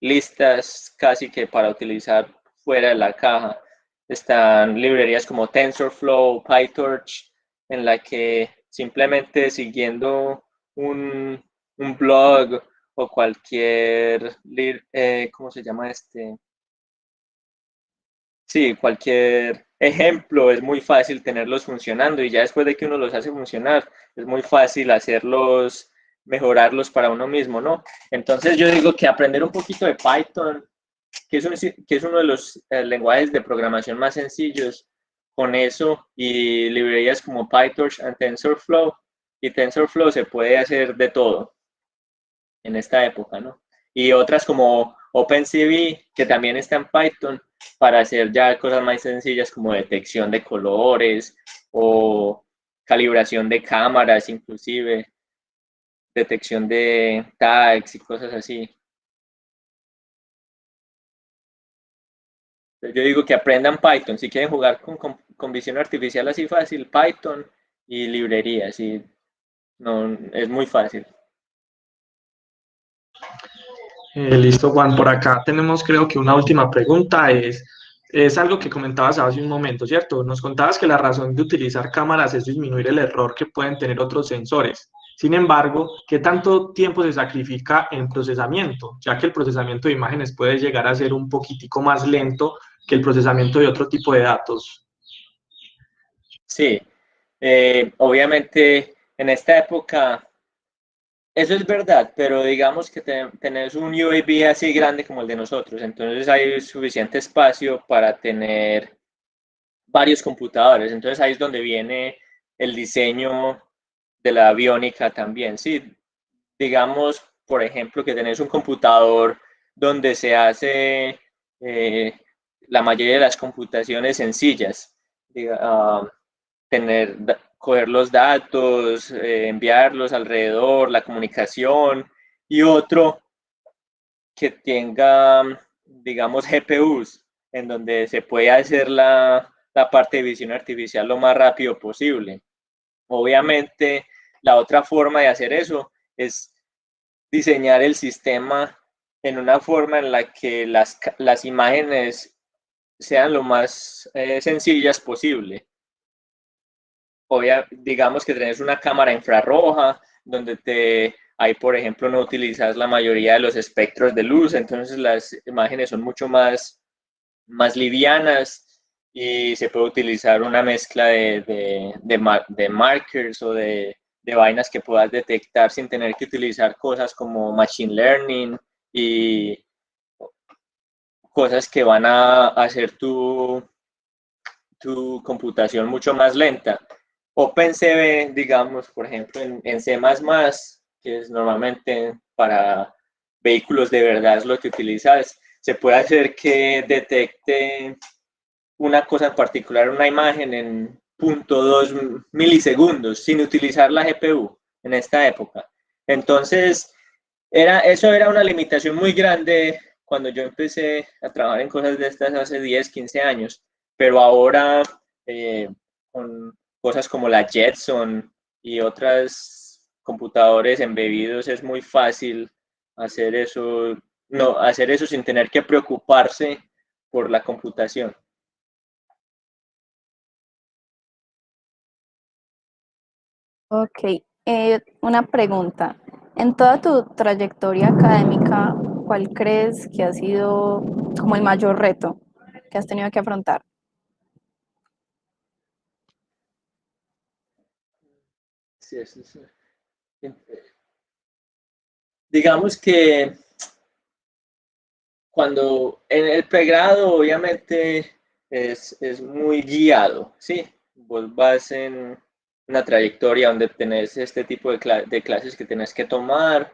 listas casi que para utilizar fuera de la caja. Están librerías como TensorFlow, PyTorch, en la que simplemente siguiendo un blog o cualquier, ¿cómo se llama este? Sí, cualquier ejemplo es muy fácil tenerlos funcionando y ya después de que uno los hace funcionar, es muy fácil hacerlos, mejorarlos para uno mismo, ¿no? Entonces yo digo que aprender un poquito de Python, que es uno de los lenguajes de programación más sencillos, con eso y librerías como PyTorch y TensorFlow se puede hacer de todo en esta época, ¿no? Y otras como OpenCV, que también está en Python, para hacer ya cosas más sencillas como detección de colores o calibración de cámaras, inclusive detección de tags y cosas así. Yo digo que aprendan Python, si quieren jugar con visión artificial así fácil, Python y librerías, y no, es muy fácil. Listo, Juan. Por acá tenemos creo que una última pregunta. Es algo que comentabas hace un momento, ¿cierto? Nos contabas que la razón de utilizar cámaras es disminuir el error que pueden tener otros sensores. Sin embargo, ¿qué tanto tiempo se sacrifica en procesamiento? Ya que el procesamiento de imágenes puede llegar a ser un poquitico más lento que el procesamiento de otro tipo de datos. Sí, obviamente en esta época eso es verdad, pero digamos que tenés un UAV así grande como el de nosotros, entonces hay suficiente espacio para tener varios computadores, entonces ahí es donde viene el diseño de la aviónica también, sí, digamos, por ejemplo, que tenés un computador donde se hace la mayoría de las computaciones sencillas, tener, coger los datos, enviarlos alrededor, la comunicación, y otro que tenga, digamos, GPUs, en donde se puede hacer la parte de visión artificial lo más rápido posible. Obviamente, la otra forma de hacer eso es diseñar el sistema en una forma en la que las imágenes sean lo más sencillas posible. Digamos que tenés una cámara infrarroja donde ahí, por ejemplo, no utilizas la mayoría de los espectros de luz, entonces las imágenes son mucho más livianas y se puede utilizar una mezcla de markers o de vainas que puedas detectar sin tener que utilizar cosas como machine learning y cosas que van a hacer tu computación mucho más lenta. OpenCV, digamos, por ejemplo, en C++, que es normalmente para vehículos de verdad es lo que utilizas, se puede hacer que detecte una cosa en particular, una imagen en 0.2 milisegundos sin utilizar la GPU en esta época. Entonces, eso era una limitación muy grande cuando yo empecé a trabajar en cosas de estas hace 10, 15 años, pero ahora con cosas como la Jetson y otras computadores embebidos es muy fácil hacer eso, no, hacer eso sin tener que preocuparse por la computación. Ok, una pregunta. En toda tu trayectoria académica, ¿cuál crees que ha sido como el mayor reto que has tenido que afrontar? Sí, digamos que cuando en el pregrado obviamente es muy guiado, ¿sí? Vos vas en una trayectoria donde tenés este tipo de clases que tenés que tomar,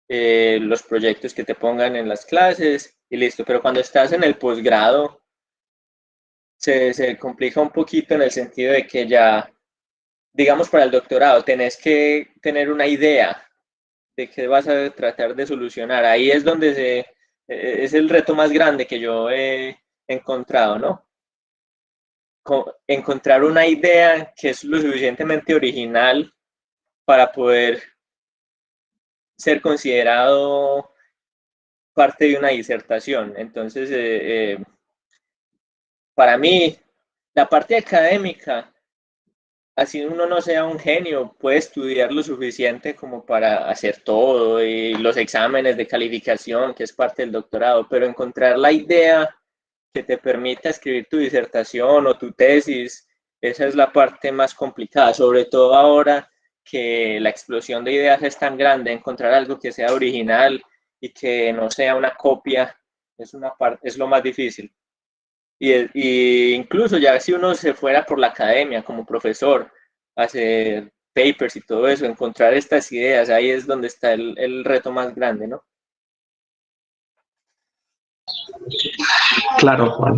los proyectos que te pongan en las clases y listo. Pero cuando estás en el posgrado se complica un poquito en el sentido de que ya, digamos, para el doctorado tenés que tener una idea de qué vas a tratar de solucionar. Ahí es donde es el reto más grande que yo he encontrado, ¿no? Encontrar una idea que es lo suficientemente original para poder ser considerado parte de una disertación. Entonces, para mí, la parte académica, así uno no sea un genio, puede estudiar lo suficiente como para hacer todo y los exámenes de calificación, que es parte del doctorado, pero encontrar la idea que te permita escribir tu disertación o tu tesis, esa es la parte más complicada, sobre todo ahora que la explosión de ideas es tan grande, encontrar algo que sea original y que no sea una copia es lo más difícil. Y incluso ya si uno se fuera por la academia como profesor, hacer papers y todo eso, encontrar estas ideas, ahí es donde está el reto más grande, ¿no? Claro, Juan.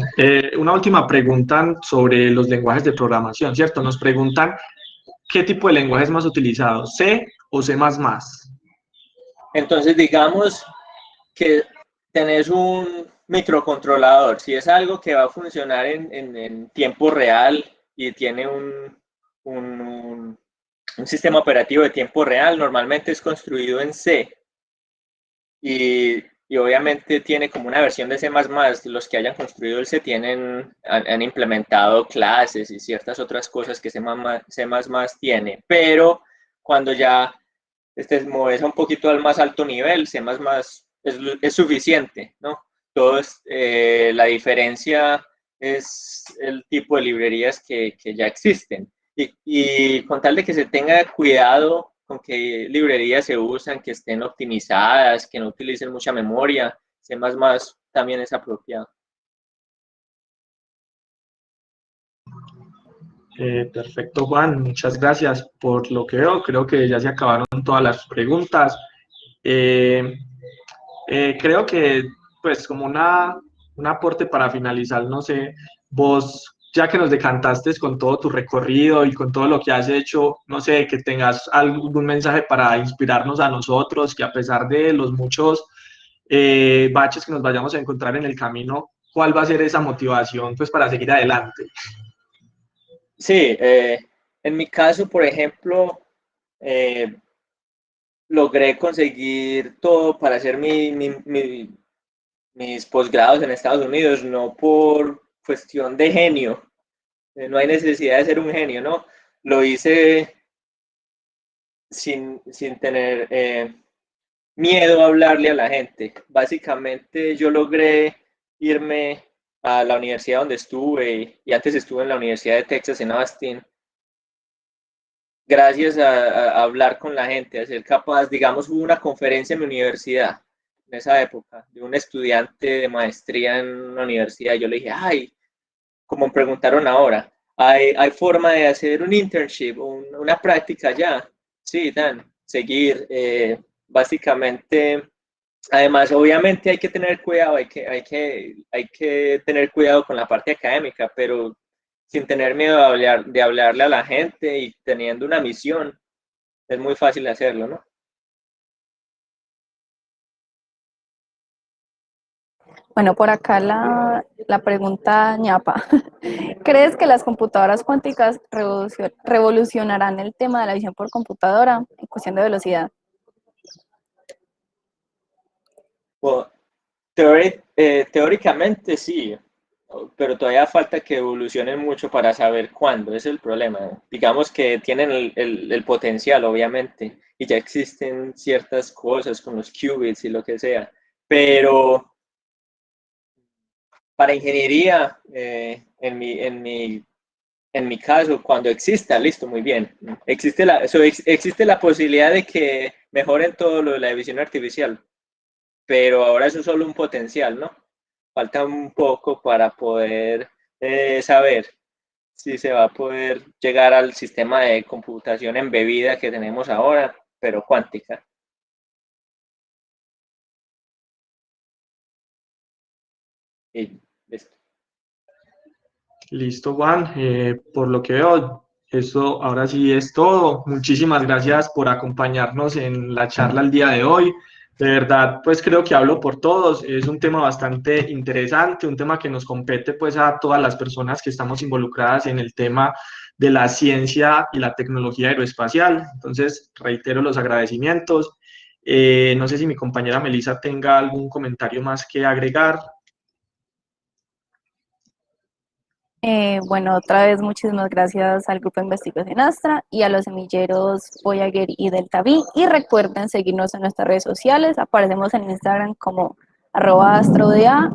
Una última pregunta sobre los lenguajes de programación, ¿cierto? Nos preguntan qué tipo de lenguaje es más utilizado, C o C++. Entonces, digamos que tenés un microcontrolador, si es algo que va a funcionar en tiempo real y tiene un sistema operativo de tiempo real, normalmente es construido en C y obviamente tiene como una versión de C++, los que hayan construido el C han implementado clases y ciertas otras cosas que C++ tiene, pero cuando ya moves a un poquito al más alto nivel, C++ es suficiente, ¿no? La diferencia es el tipo de librerías que ya existen. Y con tal de que se tenga cuidado con qué librerías se usan, que estén optimizadas, que no utilicen mucha memoria, C++ también es apropiado. Perfecto, Juan. Muchas gracias por lo que veo. Creo que ya se acabaron todas las preguntas. Eh, creo que, pues, como un aporte para finalizar, no sé, vos, ya que nos decantaste con todo tu recorrido y con todo lo que has hecho, no sé, que tengas algún mensaje para inspirarnos a nosotros, que a pesar de los muchos baches que nos vayamos a encontrar en el camino, ¿cuál va a ser esa motivación, pues, para seguir adelante? Sí, en mi caso, por ejemplo, eh, logré conseguir todo para hacer mis posgrados en Estados Unidos, no por cuestión de genio, no hay necesidad de ser un genio, ¿no? Lo hice sin tener miedo a hablarle a la gente. Básicamente yo logré irme a la universidad donde estuve y antes estuve en la Universidad de Texas en Austin, gracias a hablar con la gente, a ser capaz, digamos, hubo una conferencia en mi universidad en esa época de un estudiante de maestría en una universidad. Yo le dije, ay, como me preguntaron ahora, ¿hay forma de hacer un internship, una práctica ya? Sí, Dan, seguir. Básicamente, además, obviamente hay que tener cuidado, hay que tener cuidado con la parte académica, pero sin tener miedo de hablarle a la gente y teniendo una misión, es muy fácil hacerlo, ¿no? Bueno, por acá la pregunta ñapa. ¿Crees que las computadoras cuánticas revolucionarán el tema de la visión por computadora en cuestión de velocidad? Well, teóricamente sí. pero todavía falta que evolucionen mucho para saber cuándo, ese es el problema. Digamos que tienen el potencial, obviamente, y ya existen ciertas cosas con los qubits y lo que sea, pero para ingeniería, en mi caso, cuando exista, listo, muy bien. Existe la posibilidad de que mejoren todo lo de la visión artificial, pero ahora eso es solo un potencial, ¿no? Falta un poco para poder saber si se va a poder llegar al sistema de computación embebida que tenemos ahora, pero cuántica. Y listo. Listo, Juan. Por lo que veo, eso ahora sí es todo. Muchísimas gracias por acompañarnos en la charla el día de hoy. De verdad, pues creo que hablo por todos. Es un tema bastante interesante, un tema que nos compete pues a todas las personas que estamos involucradas en el tema de la ciencia y la tecnología aeroespacial. Entonces, reitero los agradecimientos. No sé si mi compañera Melissa tenga algún comentario más que agregar. Bueno, otra vez muchísimas gracias al Grupo de Investigación Astra y a los semilleros Voyager y Delta V. Y recuerden seguirnos en nuestras redes sociales. Aparecemos en Instagram como @AstraUDA,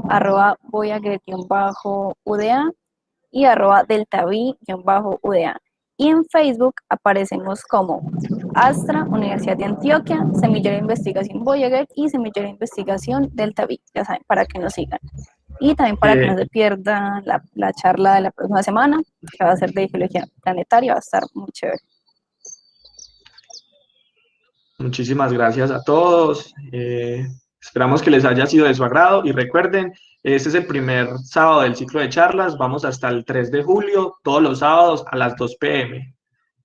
@Voyager_UDA y @DeltaV_UDA. Y en Facebook aparecemos como Astra, Universidad de Antioquia, Semillero de Investigación Voyager y Semillero de Investigación Delta V. Ya saben, para que nos sigan. Y también para que no se pierdan la charla de la próxima semana, que va a ser de geología planetaria, va a estar muy chévere. Muchísimas gracias a todos. Esperamos que les haya sido de su agrado y recuerden, este es el primer sábado del ciclo de charlas. Vamos hasta el 3 de julio, todos los sábados a las 2 p.m.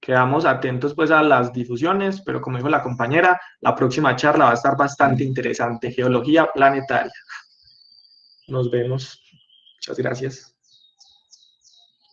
Quedamos atentos pues a las difusiones, pero como dijo la compañera, la próxima charla va a estar bastante interesante, geología planetaria. Nos vemos. Muchas gracias.